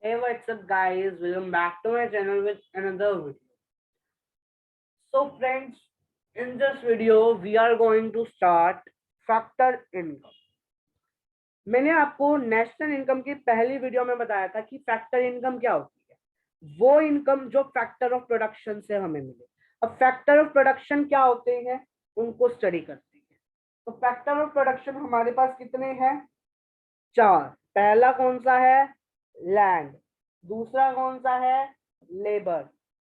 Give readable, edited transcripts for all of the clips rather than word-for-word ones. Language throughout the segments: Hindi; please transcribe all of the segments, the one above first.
Hey, what's up, guys? Welcome back to my channel with another video. So, friends, in this video, we are going to start factor income. मैंने आपको नेशनल इनकम की पहली वीडियो में बताया था कि फैक्टर इनकम क्या होती है, वो इनकम जो फैक्टर ऑफ प्रोडक्शन से हमें मिले। अब फैक्टर ऑफ प्रोडक्शन क्या होते हैं, उनको स्टडी करते हैं। तो फैक्टर ऑफ प्रोडक्शन हमारे पास कितने हैं? 4। पहला कौन सा है? लैंड। दूसरा कौन सा है? लेबर।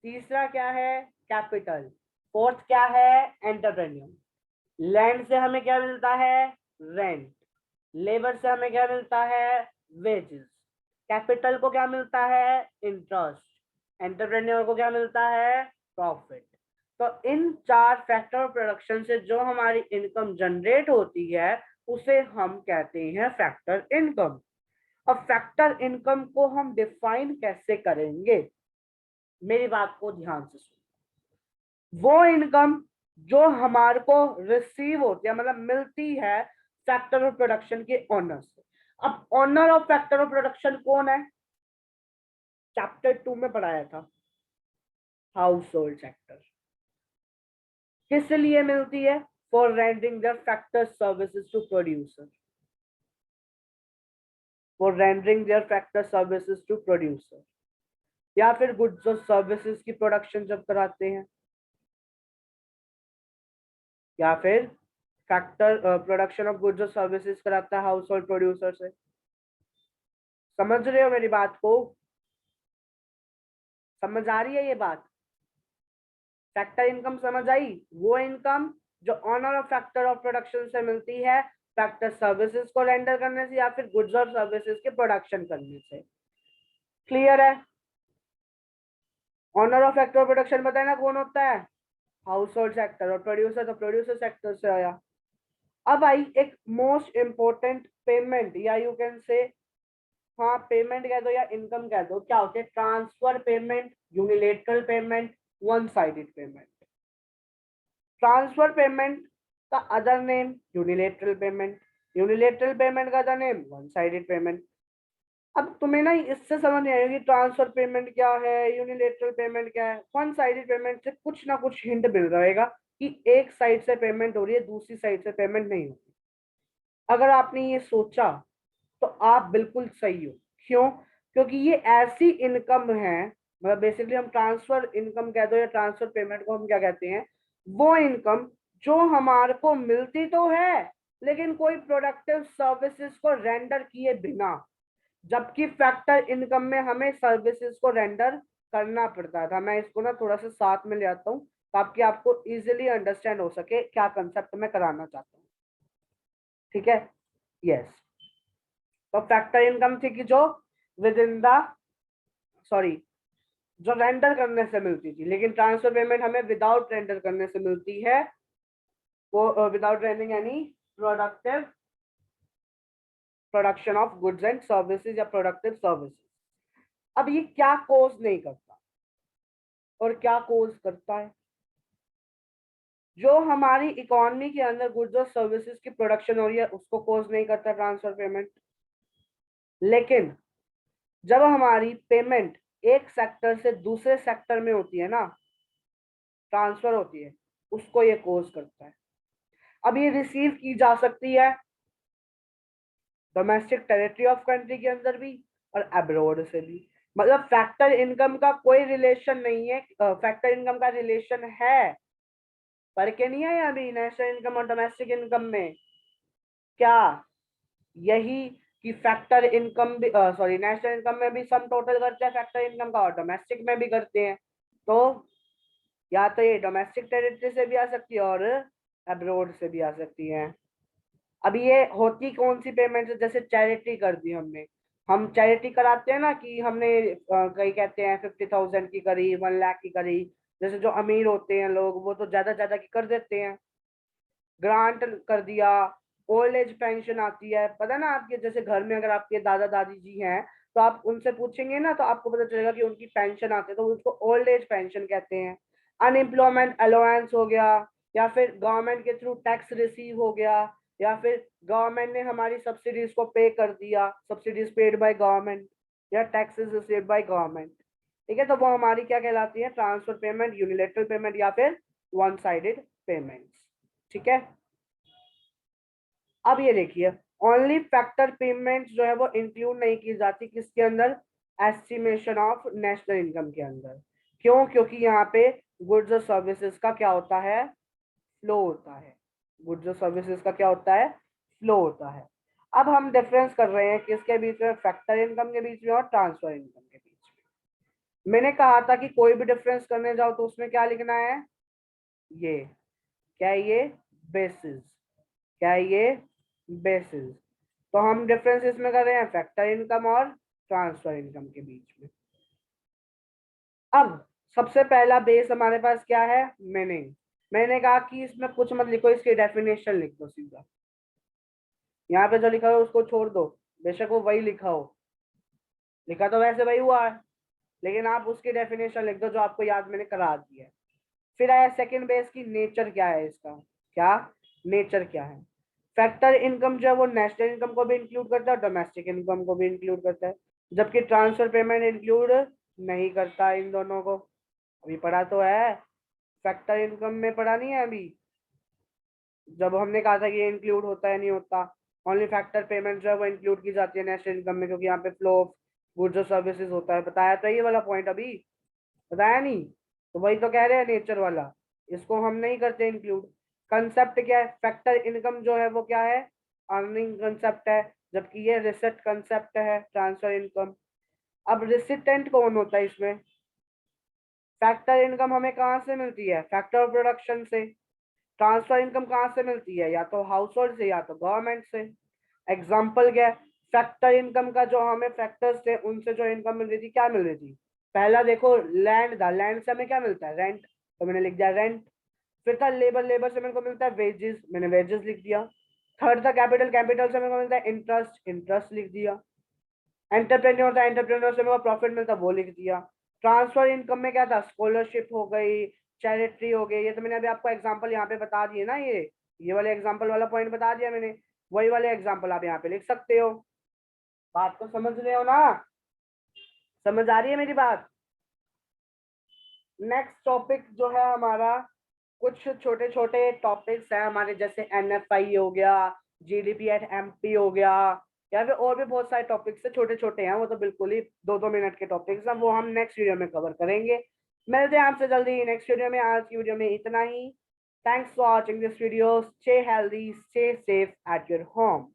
तीसरा क्या है? कैपिटल। फोर्थ क्या है? एंटरप्रेन्योर। लैंड से हमें क्या मिलता है? रेंट। लेबर से हमें क्या मिलता है? वेजेस। कैपिटल को क्या मिलता है? इंटरेस्ट। एंटरप्रेन्योर को क्या मिलता है? प्रॉफिट। तो इन 4 फैक्टर प्रोडक्शन से जो हमारी इनकम जनरेट होती है उसे हम कहते हैं फैक्टर इनकम। अब फैक्टर इनकम को हम डिफाइन कैसे करेंगे, मेरी बात को ध्यान से सुनो। वो इनकम जो हमारे को रिसीव होती है, मतलब मिलती है फैक्टर ऑफ प्रोडक्शन के ओनर से। अब owner of factor of production कौन है? चैप्टर 2 में पढ़ाया था, हाउस होल्ड सेक्टर। किस लिए मिलती है? For rendering the factor services to producer. For rendering their factor services to producer, या फिर गुड्स और सर्विसेज की प्रोडक्शन जब कराते हैं, या फिर फैक्टर प्रोडक्शन ऑफ गुड्स और सर्विसेज कराता है हाउस होल्ड प्रोड्यूसर से। समझ रहे हो मेरी बात को? समझ आ रही है ये बात? फैक्टर इनकम समझ आई? वो इनकम जो owner of factor of production से मिलती है फैक्टर सर्विसेज को रेंडर करने से, या फिर गुड्स और सर्विसेज के प्रोडक्शन करने से। क्लियर है? Owner of factor of production बताए ना कौन होता है? Household sector. और प्रोड्यूसर तो प्रोड्यूसर सेक्टर से आया। अब आई एक मोस्ट इंपोर्टेंट पेमेंट, या यू कैन से, हाँ पेमेंट कह दो या इनकम कह दो। क्या होते हैं? Transfer payment, unilateral payment, one sided payment. Transfer payment का other name unilateral payment, unilateral payment का other name one sided payment. अब तुम्हें ना इससे समझ नहीं आएगी ट्रांसफर पेमेंट क्या है, यूनिलेटरल पेमेंट क्या है। वन साइडेड पेमेंट से कुछ ना कुछ हिंट मिल रहेगा कि एक साइड से पेमेंट हो रही है, दूसरी साइड से पेमेंट नहीं हो रही। अगर आपने ये सोचा तो आप बिल्कुल सही हो। क्यों? क्योंकि ये ऐसी इनकम है, मतलब बेसिकली हम ट्रांसफर इनकम कह दो या ट्रांसफर पेमेंट को हम क्या कहते हैं, वो इनकम जो हमारे को मिलती तो है लेकिन कोई प्रोडक्टिव सर्विसेज को रेंडर किए बिना। जबकि फैक्टर इनकम में हमें सर्विसेज को रेंडर करना पड़ता था। मैं इसको ना थोड़ा सा साथ में ले आता हूँ ताकि आपको इजीली अंडरस्टैंड हो सके क्या कंसेप्ट मैं कराना चाहता हूँ। ठीक है? यस। तो फैक्टर इनकम थी कि जो विद इन द, सॉरी, जो रेंडर करने से मिलती थी, लेकिन ट्रांसफर पेमेंट हमें विदाउट रेंडर करने से मिलती है। वो विदाउट रेंडरिंग यानी productive production of goods and services या प्रोडक्टिव सर्विसेज। अब ये क्या कोज नहीं करता और क्या कोज करता है? जो हमारी इकोनॉमी के अंदर गुड्स और सर्विसेज की प्रोडक्शन हो रही है उसको कोज नहीं करता ट्रांसफर पेमेंट। लेकिन जब हमारी पेमेंट एक सेक्टर से दूसरे सेक्टर में होती है ना, ट्रांसफर होती है, उसको ये कोज करता है। अब ये रिसीव की जा सकती है डोमेस्टिक टेरिटरी ऑफ कंट्री के अंदर भी और अब्रॉड से भी। मतलब फैक्टर इनकम का कोई रिलेशन नहीं है, फैक्टर इनकम का रिलेशन है, पर क्या नहीं है अभी नेशनल इनकम और डोमेस्टिक इनकम में। क्या यही कि फैक्टर इनकम भी, सॉरी, नेशनल इनकम में भी सम टोटल करते हैं फैक्टर इनकम का, और डोमेस्टिक में भी करते हैं। तो या तो ये डोमेस्टिक टेरिटरी से भी आ सकती है और अब्रॉड से भी आ सकती है। अब ये होती कौन सी पेमेंट है? जैसे चैरिटी कर दी हमने, हम चैरिटी कराते हैं ना कि हमने कई कहते हैं 50,000 की करी, 1 लाख की करी। जैसे जो अमीर होते हैं लोग वो तो ज्यादा ज्यादा की कर देते हैं, ग्रांट कर दिया। ओल्ड एज पेंशन आती है, पता ना आपके जैसे घर में अगर आपके दादा दादी जी हैं तो आप उनसे पूछेंगे ना तो आपको पता चलेगा कि उनकी पेंशन आती है, तो उसको ओल्ड एज पेंशन कहते हैं। अनएम्प्लॉयमेंट अलाउंस हो गया, या फिर गवर्नमेंट के थ्रू टैक्स रिसीव हो गया, या फिर गवर्नमेंट ने हमारी सब्सिडीज को पे कर दिया, सब्सिडीज पेड बाय गवर्नमेंट, या टैक्सेस रिसीव्ड बाय गवर्नमेंट, ठीक है, तो वो हमारी क्या कहलाती है, ट्रांसफर पेमेंट, यूनिलेटरल पेमेंट या फिर वन साइडेड पेमेंट्स, ठीक है। अब ये देखिए, ओनली फैक्टर पेमेंट जो है वो इंक्लूड नहीं की जाती किसके अंदर, एस्टिमेशन ऑफ नेशनल इनकम के अंदर। क्यों? क्योंकि यहाँ पे गुड्स और सर्विसेज का क्या होता है, फ्लो होता है। गुड्स और सर्विसेज का क्या होता है, फ्लो होता है। अब हम डिफरेंस कर रहे हैं किसके बीच में, फैक्टर इनकम के बीच में और ट्रांसफर इनकम के बीच में। मैंने कहा था कि कोई भी डिफरेंस करने जाओ तो उसमें क्या लिखना है, ये क्या है, ये बेसिस, क्या है ये, बेसिस। तो हम डिफरेंस इसमें कर रहे हैं फैक्टर इनकम और ट्रांसफर इनकम के बीच में। अब सबसे पहला बेस हमारे पास क्या है, मीनिंग। मैंने कहा कि इसमें कुछ मत लिखो, इसकी डेफिनेशन लिख दो सीधा। यहाँ पे जो लिखा है उसको छोड़ दो, बेशक वो वही लिखा हो, लिखा तो वैसे वही हुआ है, लेकिन आप उसकी डेफिनेशन लिख दो जो आपको याद मैंने करा दी है। फिर आया सेकंड बेस की नेचर क्या है इसका, क्या नेचर क्या है। फैक्टर इनकम जो है वो नेशनल इनकम को भी इंक्लूड करता है, डोमेस्टिक इनकम को भी इंक्लूड करता है, जबकि ट्रांसफर पेमेंट इंक्लूड नहीं करता इन दोनों को। अभी पढ़ा तो है, फैक्टर इनकम में पढ़ा नहीं है अभी, जब हमने कहा था कि ये इंक्लूड होता है नहीं होता। ओनली फैक्टर पेमेंट जो है वो इंक्लूड की जाती है नेशनल इनकम में, क्योंकि यहाँ पे फ्लो ऑफ गुड्स और सर्विसेज होता है। बताया तो ये वाला पॉइंट अभी, बताया नहीं, तो वही तो कह रहे हैं नेचर वाला, इसको हम नहीं करते इंक्लूड। कंसेप्ट क्या है, फैक्टर इनकम जो है वो क्या है, अर्निंग कंसेप्ट है, जबकि ये रिसिट कंसेप्ट है, ट्रांसफर इनकम। अब रिसिटेंट कौन होता है इसमें, फैक्टर इनकम हमें कहाँ से मिलती है, फैक्टर ऑफ प्रोडक्शन से। ट्रांसफर इनकम कहाँ से मिलती है, या तो हाउस होल्ड से या तो गवर्नमेंट से। एग्जाम्पल क्या है, फैक्टर इनकम का जो हमें फैक्टर्स थे उनसे जो इनकम मिल रही थी, क्या मिल रही थी, पहला देखो लैंड था, लैंड से हमें क्या मिलता है, रेंट, तो मैंने लिख दिया रेंट। फिर था लेबर, लेबर से मेरे को मिलता है वेजेस, मैंने वेजेस लिख दिया। थर्ड था कैपिटल, कैपिटल से मेरे को मिलता है इंटरेस्ट, इंटरेस्ट लिख दिया। एंटरप्रेन्योर था, एंटरप्रेन्योर से मेरे को प्रॉफिट मिलता है, वो लिख दिया। ट्रांसफर इनकम में क्या था, स्कॉलरशिप हो गई, चैरिटी हो गई, ये तो मैंने अभी आपको एग्जांपल यहाँ पे बता दिए ना, ये वाले एग्जांपल वाला पॉइंट बता दिया मैंने, वही वाले एग्जांपल आप यहाँ पे लिख सकते हो। बात को समझ रहे हो ना, समझ आ रही है मेरी बात। नेक्स्ट टॉपिक जो है हमारा, कुछ छोटे छोटे टॉपिक्स हैं हमारे, जैसे NFI हो गया, GDP एट MP हो गया, या फिर और भी बहुत सारे टॉपिक्स है, छोटे छोटे हैं वो, तो बिल्कुल ही 2-2 मिनट के टॉपिक्स हैं, वो हम नेक्स्ट वीडियो में कवर करेंगे। मिलते हैं आपसे जल्दी नेक्स्ट वीडियो में। आज की वीडियो में इतना ही। Thanks for watching this video. Stay healthy, stay safe at your home.